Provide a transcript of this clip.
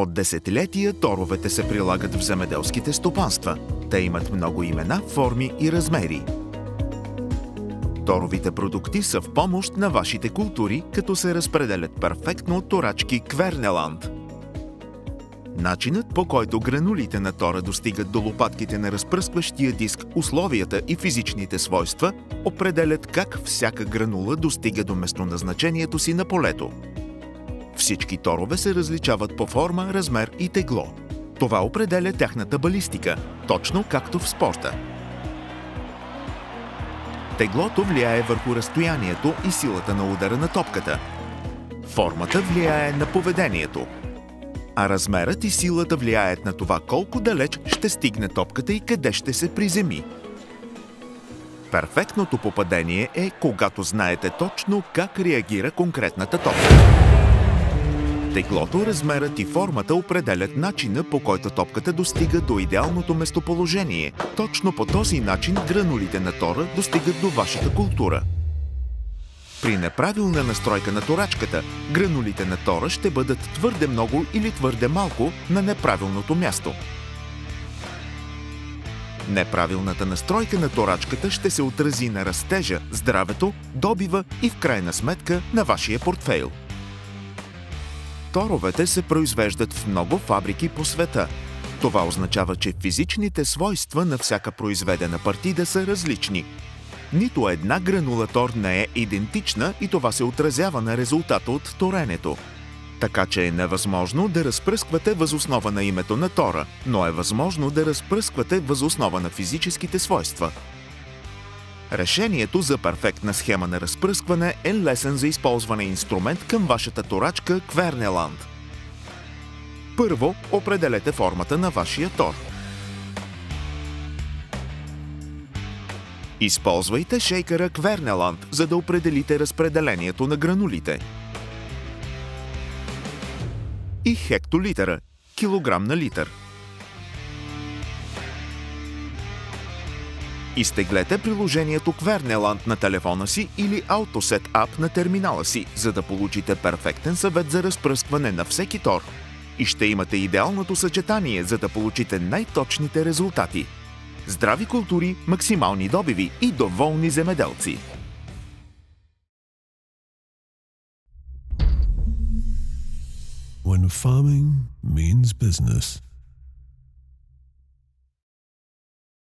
От десетилетия торовете се прилагат в земеделските стопанства. Те имат много имена, форми и размери. Торовите продукти са в помощ на вашите култури, като се разпределят перфектно от торачки Квернеланд. Начинът, по който гранулите на тора достигат до лопатките на разпръскващия диск, условията и физичните свойства определят как всяка гранула достига до местоназначението си на полето. Всички торове се различават по форма, размер и тегло. Това определя тяхната балистика, точно както в спорта. Теглото влияе върху разстоянието и силата на удара на топката. Формата влияе на поведението. А размерът и силата влияят на това колко далеч ще стигне топката и къде ще се приземи. Перфектното попадение е, когато знаете точно как реагира конкретната топка. Теглото, размерът и формата определят начина, по който топката достига до идеалното местоположение. Точно по този начин гранулите на тора достигат до вашата култура. При неправилна настройка на торачката, гранулите на тора ще бъдат твърде много или твърде малко на неправилното място. Неправилната настройка на торачката ще се отрази на растежа, здравето, добива и в крайна сметка на вашия портфейл. Торовете се произвеждат в много фабрики по света. Това означава, че физичните свойства на всяка произведена партида са различни. Нито една гранула тор не е идентична и това се отразява на резултата от торенето. Така че е невъзможно да разпръсквате въз основа на името на тора, но е възможно да разпръсквате въз основа на физическите свойства. Решението за перфектна схема на разпръскване е лесен за използване инструмент към вашата торачка Квернеланд. Първо, определете формата на вашия тор. Използвайте шейкъра Квернеланд, за да определите разпределението на гранулите. И хектолитъра, килограм на литър. Изтеглете приложението Квернеланд на телефона си или AutoSet App на терминала си, за да получите перфектен съвет за разпръскване на всеки тор. И ще имате идеалното съчетание, за да получите най-точните резултати. Здрави култури, максимални добиви и доволни земеделци! When farming means business.